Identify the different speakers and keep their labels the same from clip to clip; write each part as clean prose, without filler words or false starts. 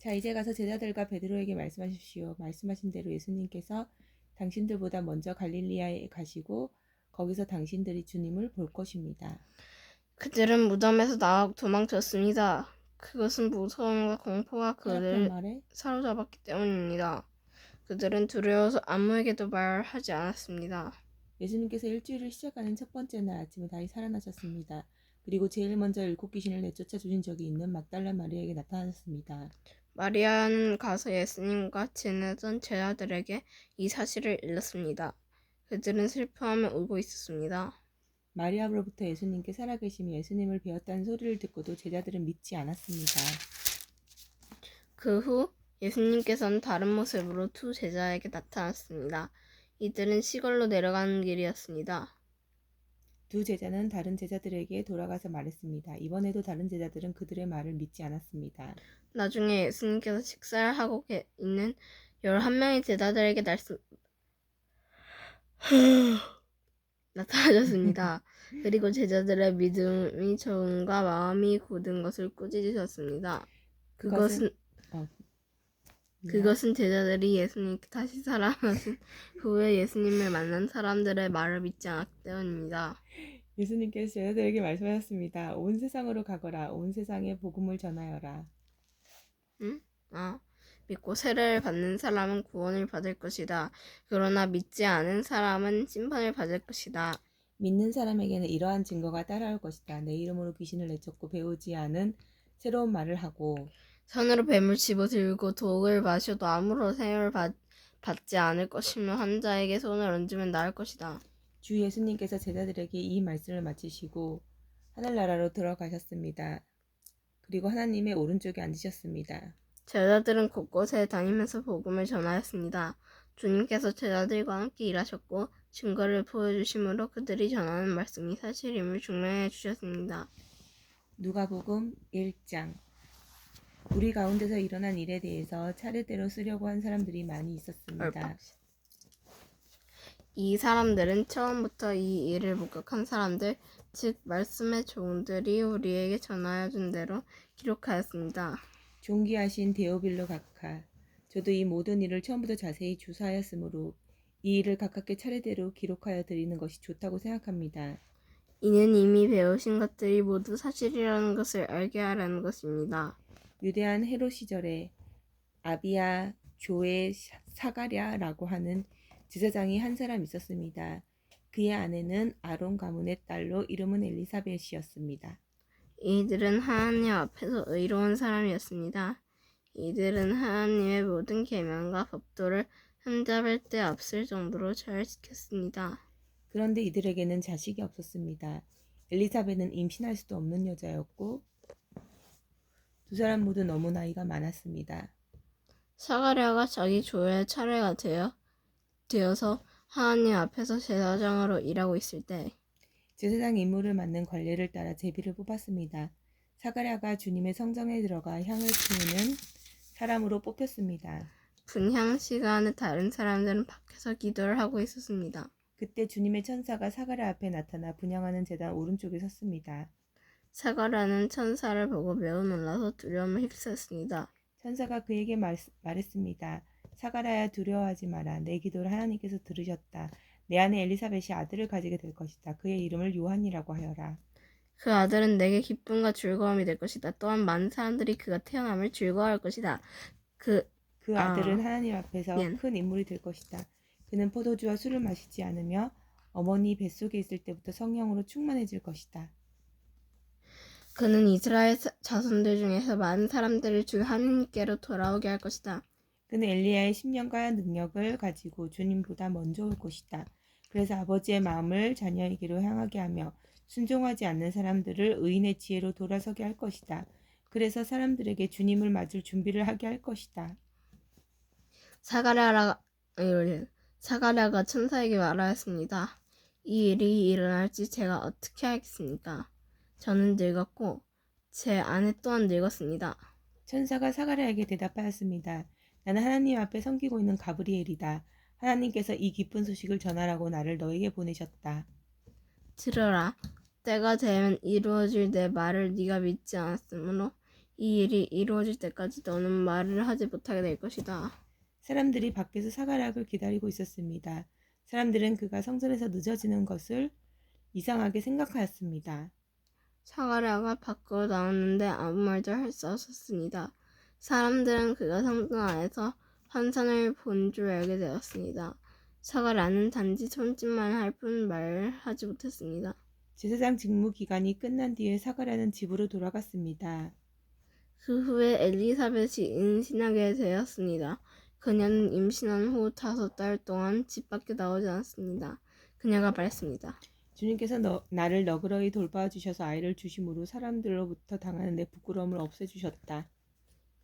Speaker 1: 자, 이제 가서 제자들과 베드로에게 말씀하십시오. 말씀하신 대로 예수님께서 당신들보다 먼저 갈릴리아에 가시고 거기서 당신들이 주님을 볼 것입니다.
Speaker 2: 그들은 무덤에서 나와 도망쳤습니다. 그것은 무서움과 공포가 그들을
Speaker 1: 말해?
Speaker 2: 사로잡았기 때문입니다. 그들은 두려워서 아무에게도 말하지 않았습니다.
Speaker 1: 예수님께서 일주일을 시작하는 첫 번째 날 아침에 다시 살아나셨습니다. 그리고 제일 먼저 7귀신을 내쫓아 주신 적이 있는 막달라 마리아에게 나타나셨습니다.
Speaker 2: 마리아는 가서 예수님과 지내던 제자들에게 이 사실을 일렀습니다. 그들은 슬퍼하며 울고 있었습니다.
Speaker 1: 마리아로부터 예수님께 살아계심이 예수님을 배웠다는 소리를 듣고도 제자들은 믿지 않았습니다.
Speaker 2: 그 후 예수님께서는 다른 모습으로 두 제자에게 나타났습니다. 이들은 시골로 내려가는 길이었습니다.
Speaker 1: 두 제자는 다른 제자들에게 돌아가서 말했습니다. 이번에도 다른 제자들은 그들의 말을 믿지 않았습니다.
Speaker 2: 나중에 예수님께서 식사를 하고 있는 11명의 제자들에게 나타나셨습니다. 그리고 제자들의 믿음이 적음과 마음이 굳은 것을 꾸짖으셨습니다. 그것은 제자들이 예수님께 다시 살아나신 후에 예수님을 만난 사람들의 말을 믿지 않았기 때문입니다.
Speaker 1: 예수님께서 제자들에게 말씀하셨습니다. 온 세상으로 가거라. 온 세상에 복음을 전하여라.
Speaker 2: 믿고 세례를 받는 사람은 구원을 받을 것이다. 그러나 믿지 않은 사람은 심판을 받을 것이다.
Speaker 1: 믿는 사람에게는 이러한 증거가 따라올 것이다. 내 이름으로 귀신을 내쫓고 배우지 않은 새로운 말을 하고
Speaker 2: 손으로 뱀을 집어들고 독을 마셔도 아무런 해를 받지 않을 것이며 환자에게 손을 얹으면 나을 것이다.
Speaker 1: 주 예수님께서 제자들에게 이 말씀을 마치시고 하늘나라로 들어가셨습니다. 그리고 하나님의 오른쪽에 앉으셨습니다.
Speaker 2: 제자들은 곳곳에 다니면서 복음을 전하였습니다. 주님께서 제자들과 함께 일하셨고 증거를 보여주심으로 그들이 전하는 말씀이 사실임을 증명해 주셨습니다.
Speaker 1: 누가복음 1장. 우리 가운데서 일어난 일에 대해서 차례대로 쓰려고 한 사람들이 많이 있었습니다.
Speaker 2: 이 사람들은 처음부터 이 일을 목격한 사람들, 즉 말씀의 종들이 우리에게 전하여 준 대로 기록하였습니다.
Speaker 1: 존귀하신 데오빌로 각하, 저도 이 모든 일을 처음부터 자세히 주사하였으므로 이 일을 가깝게 차례대로 기록하여 드리는 것이 좋다고 생각합니다.
Speaker 2: 이는 이미 배우신 것들이 모두 사실이라는 것을 알게 하라는 것입니다.
Speaker 1: 유대한 헤롯 시절에 아비야 조의 사가랴라고 하는 제사장이 한 사람 있었습니다. 그의 아내는 아론 가문의 딸로 이름은 엘리사벳이었습니다.
Speaker 2: 이들은 하나님 앞에서 의로운 사람이었습니다. 이들은 하나님의 모든 계명과 법도를 흠잡을 데 없을 정도로 잘 지켰습니다.
Speaker 1: 그런데 이들에게는 자식이 없었습니다. 엘리사벳은 임신할 수도 없는 여자였고 두 사람 모두 너무 나이가 많았습니다.
Speaker 2: 사가랴가 자기 조의 차례가 되어서 하나님 앞에서 제사장으로 일하고 있을 때
Speaker 1: 제사장 임무를 맡는 관례를 따라 제비를 뽑았습니다. 사가랴가 주님의 성전에 들어가 향을 피우는 사람으로 뽑혔습니다.
Speaker 2: 분향 시간에 다른 사람들은 밖에서 기도를 하고 있었습니다.
Speaker 1: 그때 주님의 천사가 사가랴 앞에 나타나 분향하는 제단 오른쪽에 섰습니다.
Speaker 2: 사가랴는 천사를 보고 매우 놀라서 두려움을 휩쓸었습니다.
Speaker 1: 천사가 그에게 말했습니다. 사가랴야, 두려워하지 마라. 내 기도를 하나님께서 들으셨다. 내 아내 엘리사벳이 아들을 가지게 될 것이다. 그의 이름을 요한이라고 하여라.
Speaker 2: 그 아들은 내게 기쁨과 즐거움이 될 것이다. 또한 많은 사람들이 그가 태어남을 즐거워할 것이다. 그
Speaker 1: 아들은 하나님 앞에서 큰 인물이 될 것이다. 그는 포도주와 술을 마시지 않으며 어머니 뱃속에 있을 때부터 성령으로 충만해질 것이다.
Speaker 2: 그는 이스라엘 자손들 중에서 많은 사람들을 주 하나님께로 돌아오게 할 것이다.
Speaker 1: 그는 엘리야의 심령과 능력을 가지고 주님보다 먼저 올 것이다. 그래서 아버지의 마음을 자녀에게로 향하게 하며 순종하지 않는 사람들을 의인의 지혜로 돌아서게 할 것이다. 그래서 사람들에게 주님을 맞을 준비를 하게 할 것이다.
Speaker 2: 사가랴가 천사에게 말하였습니다. 이 일이 일어날지 제가 어떻게 알겠습니까? 저는 늙었고 제 아내 또한 늙었습니다.
Speaker 1: 천사가 사가랴에게 대답하였습니다. 나는 하나님 앞에 섬기고 있는 가브리엘이다. 하나님께서 이 기쁜 소식을 전하라고 나를 너에게 보내셨다.
Speaker 2: 들어라. 때가 되면 이루어질 내 말을 네가 믿지 않았으므로 이 일이 이루어질 때까지 너는 말을 하지 못하게 될 것이다.
Speaker 1: 사람들이 밖에서 사가락을 기다리고 있었습니다. 사람들은 그가 성전에서 늦어지는 것을 이상하게 생각하였습니다.
Speaker 2: 사가랴가 밖으로 나왔는데 아무 말도 할 수 없었습니다. 사람들은 그가 성전 안에서 환상을 본 줄 알게 되었습니다. 사가랴는 단지 손짓만 할 뿐 말하지 못했습니다.
Speaker 1: 제사장 직무 기간이 끝난 뒤에 사가랴는 집으로 돌아갔습니다.
Speaker 2: 그 후에 엘리사벳이 임신하게 되었습니다. 그녀는 임신한 후 5달 동안 집 밖에 나오지 않았습니다. 그녀가 말했습니다.
Speaker 1: 주님께서 나를 너그러이 돌봐주셔서 아이를 주심으로 사람들로부터 당하는 내 부끄러움을 없애주셨다.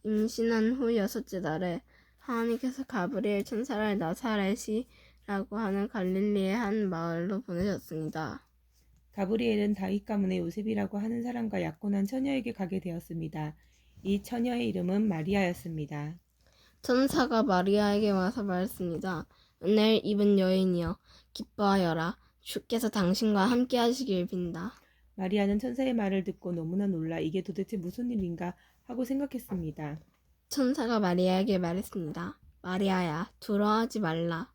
Speaker 2: 임신한 후 6째 달에 하나님께서 가브리엘 천사를 나사렛이라고 하는 갈릴리의 한 마을로 보내셨습니다.
Speaker 1: 가브리엘은 다윗 가문의 요셉이라고 하는 사람과 약혼한 처녀에게 가게 되었습니다. 이 처녀의 이름은 마리아였습니다.
Speaker 2: 천사가 마리아에게 와서 말했습니다. 은혜를 입은 여인이여 기뻐하여라. 주께서 당신과 함께 하시길 빈다.
Speaker 1: 마리아는 천사의 말을 듣고 너무나 놀라 이게 도대체 무슨 일인가 하고 생각했습니다.
Speaker 2: 천사가 마리아에게 말했습니다. 마리아야, 두려워하지 말라.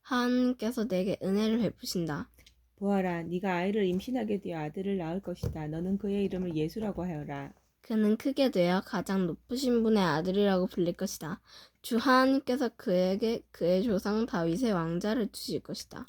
Speaker 2: 하나님께서 내게 은혜를 베푸신다.
Speaker 1: 보아라, 네가 아이를 임신하게 되어 아들을 낳을 것이다. 너는 그의 이름을 예수라고 하여라.
Speaker 2: 그는 크게 되어 가장 높으신 분의 아들이라고 불릴 것이다. 주 하나님께서 그에게 그의 조상 다윗의 왕자를 주실 것이다.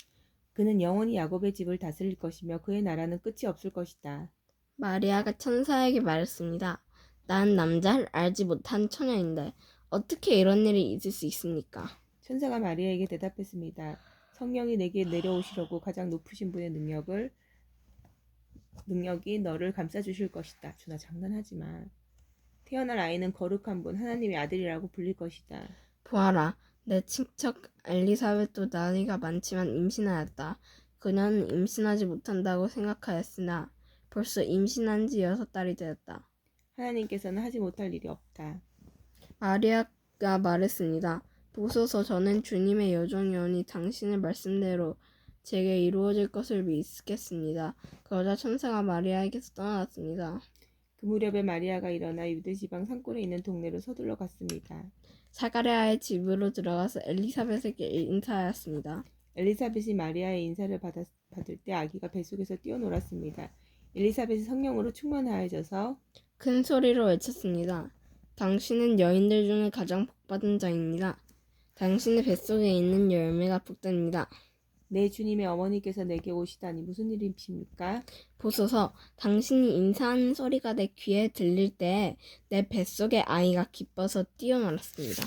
Speaker 1: 그는 영원히 야곱의 집을 다스릴 것이며 그의 나라는 끝이 없을 것이다.
Speaker 2: 마리아가 천사에게 말했습니다. 난 남자를 알지 못한 처녀인데 어떻게 이런 일이 있을 수 있습니까?
Speaker 1: 천사가 마리아에게 대답했습니다. 성령이 내게 내려오시려고 가장 높으신 분의 능력이 너를 감싸주실 것이다. 주나 장난하지 마. 태어날 아이는 거룩한 분 하나님의 아들이라고 불릴 것이다.
Speaker 2: 보아라, 내 친척 엘리사벳도 나이가 많지만 임신하였다. 그녀는 임신하지 못한다고 생각하였으나 벌써 임신한 지 6달이 되었다.
Speaker 1: 하나님께서는 하지 못할 일이 없다.
Speaker 2: 마리아가 말했습니다. 보소서 저는 주님의 여종이오니 당신의 말씀대로 제게 이루어질 것을 믿겠습니다. 그러자 천사가 마리아에게서 떠나갔습니다.
Speaker 1: 그 무렵에 마리아가 일어나 유대 지방 산골에 있는 동네로 서둘러 갔습니다.
Speaker 2: 사가랴의 집으로 들어가서 엘리사벳에게 인사하였습니다.
Speaker 1: 엘리사벳이 마리아의 인사를 받을 때 아기가 뱃속에서 뛰어놀았습니다. 엘리사벳이 성령으로 충만하여져서
Speaker 2: 큰 소리로 외쳤습니다. 당신은 여인들 중에 가장 복받은 자입니다. 당신의 뱃속에 있는 열매가 복됩니다.
Speaker 1: 내 주님의 어머니께서 내게 오시다니 무슨 일이십니까?
Speaker 2: 보소서, 당신이 인사하는 소리가 내 귀에 들릴 때 내 뱃속의 아이가 기뻐서 뛰어놀았습니다.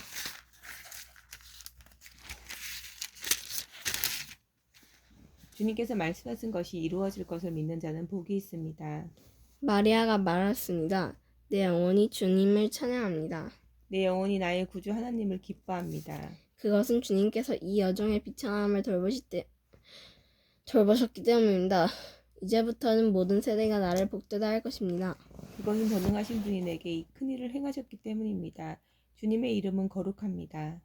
Speaker 1: 주님께서 말씀하신 것이 이루어질 것을 믿는 자는 복이 있습니다.
Speaker 2: 마리아가 말했습니다. 내 영혼이 주님을 찬양합니다.
Speaker 1: 내 영혼이 나의 구주 하나님을 기뻐합니다.
Speaker 2: 그것은 주님께서 이 여종의 비천함을 돌보셨기 때문입니다. 이제부터는 모든 세대가 나를 복되다 할 것입니다.
Speaker 1: 그것은 전능하신 분이 내게 이 큰일을 행하셨기 때문입니다. 주님의 이름은 거룩합니다.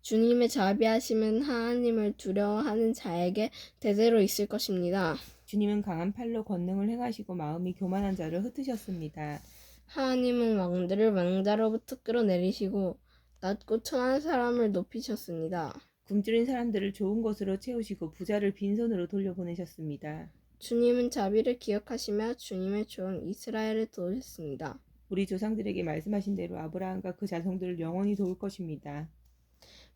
Speaker 2: 주님의 자비하심은 하나님을 두려워하는 자에게 대대로 있을 것입니다.
Speaker 1: 주님은 강한 팔로 권능을 행하시고 마음이 교만한 자를 흩으셨습니다.
Speaker 2: 하나님은 왕들을 왕자로부터 끌어내리시고 낮고 천한 사람을 높이셨습니다.
Speaker 1: 굶주린 사람들을 좋은 것으로 채우시고 부자를 빈손으로 돌려보내셨습니다.
Speaker 2: 주님은 자비를 기억하시며 주님의 종 이스라엘을 도우셨습니다.
Speaker 1: 우리 조상들에게 말씀하신 대로 아브라함과 그 자손들을 영원히 도울 것입니다.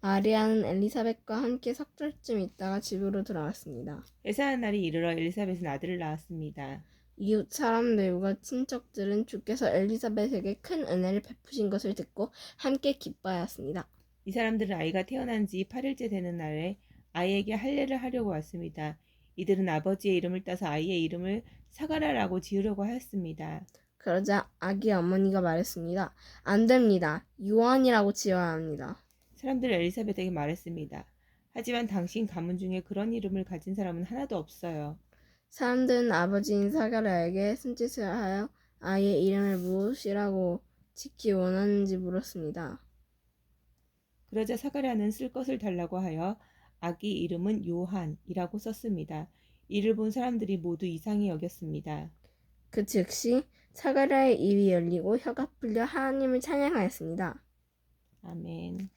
Speaker 2: 마리아는 엘리사벳과 함께 석 달쯤 있다가 집으로 돌아왔습니다.
Speaker 1: 예사한 날이 이르러 엘리사벳은 아들을 낳았습니다.
Speaker 2: 이웃 사람들과 친척들은 주께서 엘리사벳에게 큰 은혜를 베푸신 것을 듣고 함께 기뻐하였습니다.
Speaker 1: 이 사람들은 아이가 태어난 지 8일째 되는 날에 아이에게 할례를 하려고 왔습니다. 이들은 아버지의 이름을 따서 아이의 이름을 사가랴라고 지으려고 하였습니다.
Speaker 2: 그러자 아기 어머니가 말했습니다. 안 됩니다. 요한이라고 지어야 합니다.
Speaker 1: 사람들은 엘리사벳에게 말했습니다. 하지만 당신 가문 중에 그런 이름을 가진 사람은 하나도 없어요.
Speaker 2: 사람들은 아버지인 사가랴에게 손짓을 하여 아이의 이름을 무엇이라고 짓기 원하는지 물었습니다.
Speaker 1: 그러자 사가랴는 쓸 것을 달라고 하여 아기 이름은 요한이라고 썼습니다. 이를 본 사람들이 모두 이상히 여겼습니다.
Speaker 2: 그 즉시 사가랴의 입이 열리고 혀가 풀려 하나님을 찬양하였습니다.
Speaker 1: 아멘.